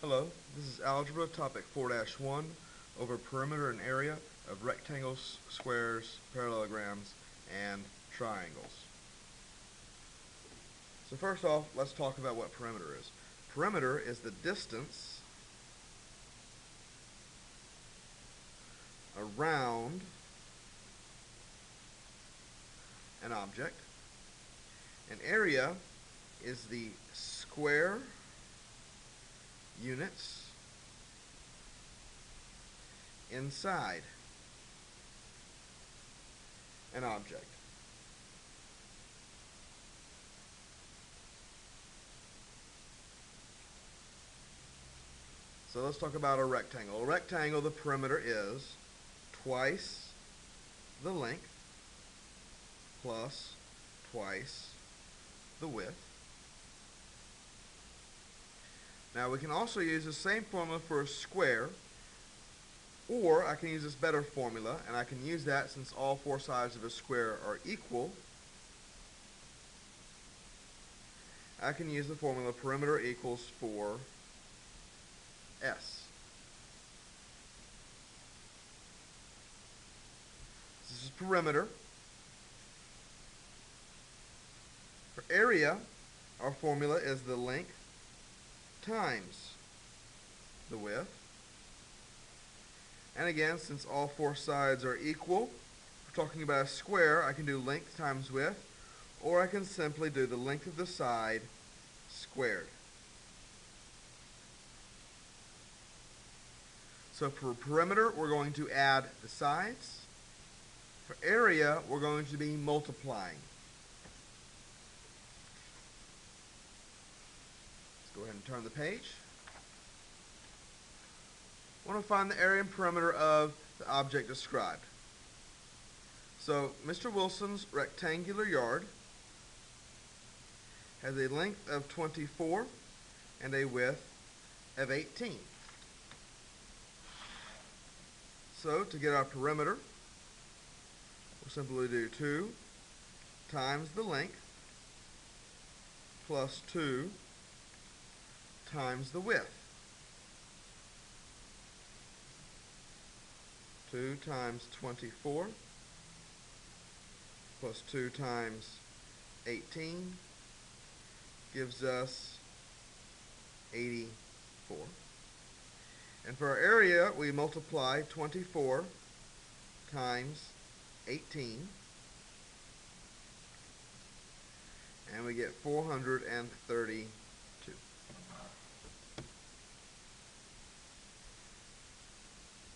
Hello, this is Algebra, topic 4-1, over perimeter and area of rectangles, squares, parallelograms, and triangles. So first off, let's talk about what perimeter is. Perimeter is the distance around an object, and area is the square units inside an object. So let's talk about a rectangle. A rectangle, the perimeter is twice the length plus twice the width. Now we can also use the same formula for a square, or I can use this better formula, and I can use that since all four sides of a square are equal. I can use the formula perimeter equals 4s. This is perimeter. For area, our formula is the length times the width. And again, since all four sides are equal, if we're talking about a square, I can do length times width, or I can simply do the length of the side squared. So for perimeter, we're going to add the sides. For area, we're going to be multiplying. Let's go ahead and turn the page. I want to find the area and perimeter of the object described. So Mr. Wilson's rectangular yard has a length of 24 and a width of 18. So to get our perimeter, we'll simply do 2 times the length plus 2 times the width. 2 times 24 plus 2 times 18 gives us 84. And for our area, we multiply 24 times 18, and we get 432.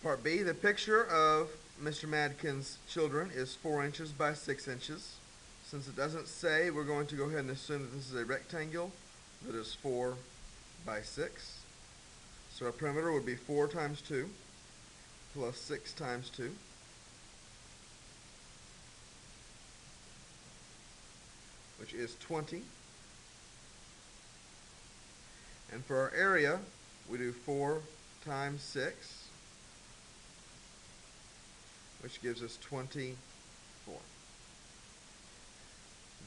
Part B, the picture of Mr. Madkin's children is 4 inches by 6 inches. Since it doesn't say, we're going to go ahead and assume that this is a rectangle that is 4 by 6. So our perimeter would be 4 times 2 plus 6 times 2. Which is 20. And for our area, we do 4 times 6, which gives us 24.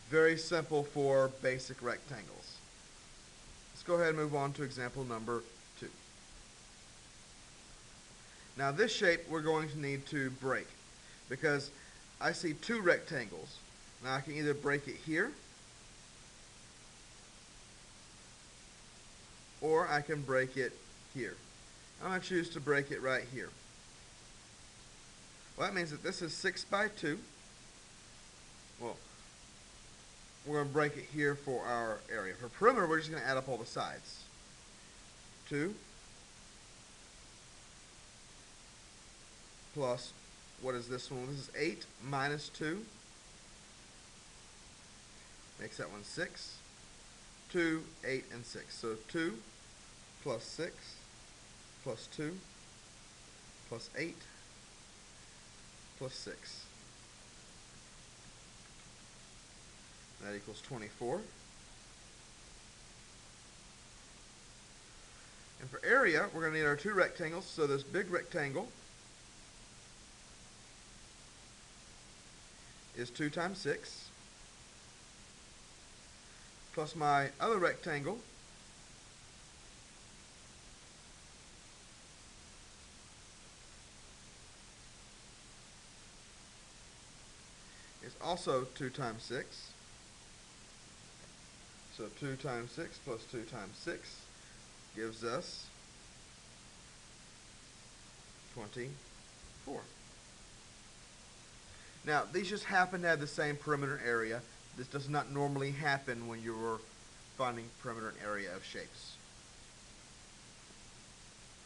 Very simple for basic rectangles. Let's go ahead and move on to example number 2. Now this shape we're going to need to break because I see 2 rectangles. Now I can either break it here or I can break it here. I'm going to choose to break it right here. Well, that means that this is 6 by 2. Well, we're going to break it here for our area. For perimeter, we're just going to add up all the sides. 2 plus, what is this one? This is 8 minus 2. Makes that one 6. 2, 8, and 6. So 2 plus 6 plus 2 plus 8 plus 6. That equals 24. And for area, we're going to need our 2 rectangles. So this big rectangle is 2 times 6. Plus my other rectangle also 2 times 6. So 2 times 6 plus 2 times 6 gives us 24. Now, these just happen to have the same perimeter and area. This does not normally happen when you're finding perimeter and area of shapes.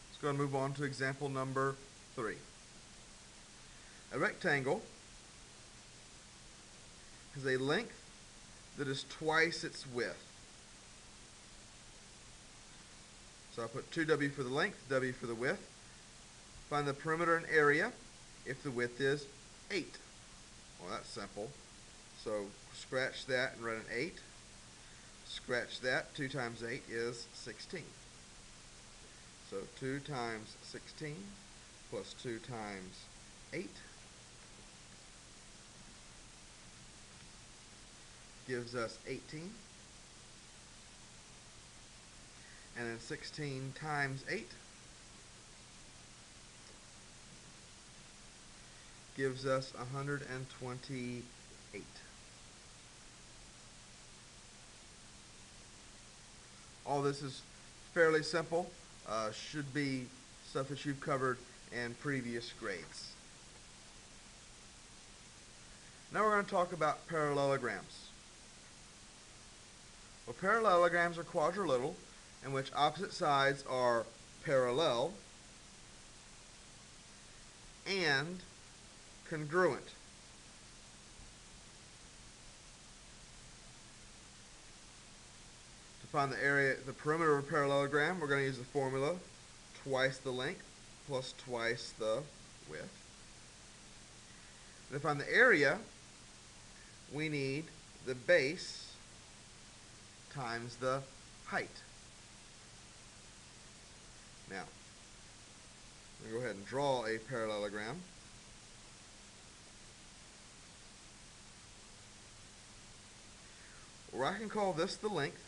Let's go and move on to example number 3. A rectangle has a length that is twice its width. So I put 2w for the length, w for the width. Find the perimeter and area if the width is 8. Well, that's simple. So scratch that and write an 8. Scratch that. 2 times 8 is 16. So 2 times 16 plus 2 times 8 gives us 18. And then 16 times 8 gives us 128. All this is fairly simple. Should be stuff that you've covered in previous grades. Now we're going to talk about parallelograms. Well, parallelograms are quadrilateral in which opposite sides are parallel and congruent. To find the area, the perimeter of a parallelogram, we're going to use the formula twice the length plus twice the width. And to find the area, we need the base times the height. Now, I'm going to go ahead and draw a parallelogram. Or I can call this the length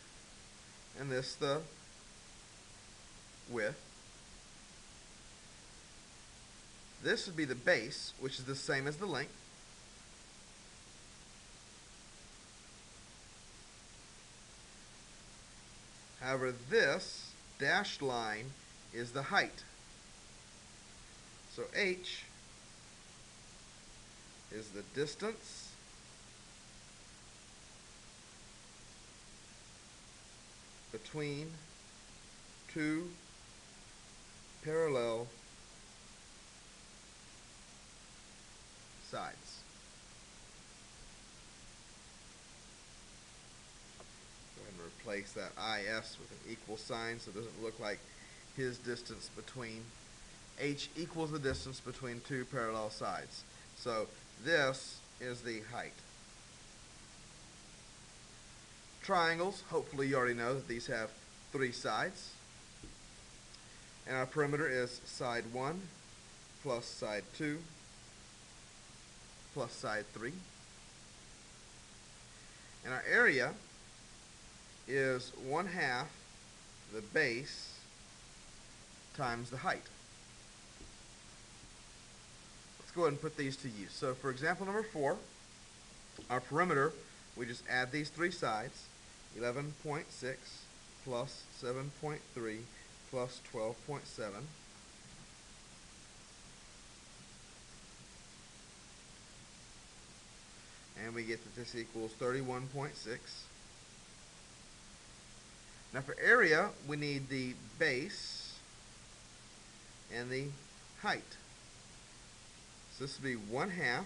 and this the width. This would be the base, which is the same as the length. However, this dashed line is the height. So h is the distance between two parallel sides. Go ahead and replace that is with an equal sign so it doesn't look like his distance between. H equals the distance between two parallel sides. So this is the height. Triangles, hopefully you already know that these have 3 sides. And our perimeter is side 1 plus side 2 plus side 3. And our area is 1/2 the base times the height. Let's go ahead and put these to use. So for example number 4, our perimeter, we just add these 3 sides, 11.6 plus 7.3 plus 12.7. And we get that this equals 31.6. Now for area, we need the base and the height. So this would be 1/2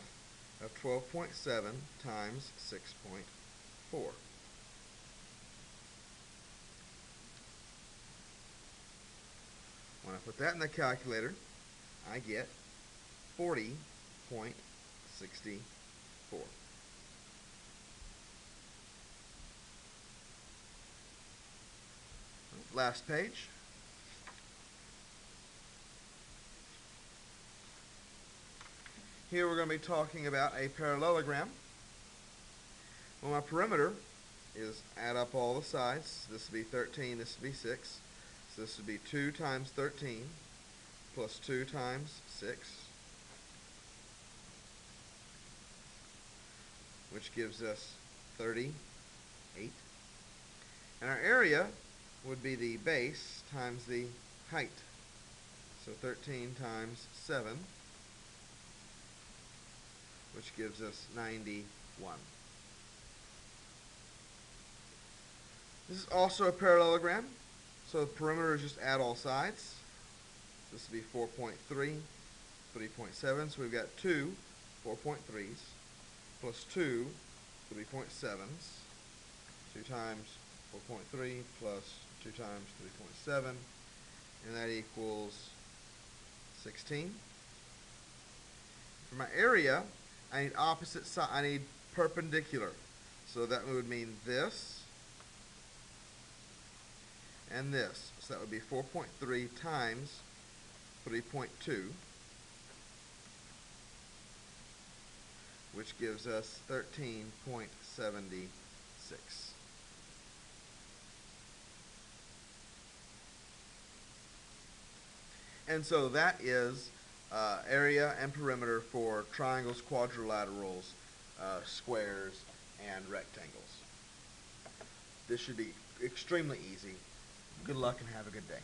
of 12.7 times 6.4. When I put that in the calculator, I get 40.64. Last page. Here we're going to be talking about a parallelogram. Well, my perimeter is add up all the sides. This would be 13, this would be 6. So this would be 2 times 13 plus 2 times 6 which gives us 38. And our area would be the base times the height. So 13 times 7, which gives us 91. This is also a parallelogram. So the perimeter just add all sides. This would be 4.3, 3.7. So we've got two 4.3s plus two 3.7s. 2 times 4.3 plus 2 times 3.7. And that equals 16. For my area, I need opposite side. I need perpendicular. So that would mean this and this. So that would be 4.3 times 3.2, which gives us 13.76. And so that is area and perimeter for triangles, quadrilaterals, squares, and rectangles. This should be extremely easy. Good luck and have a good day.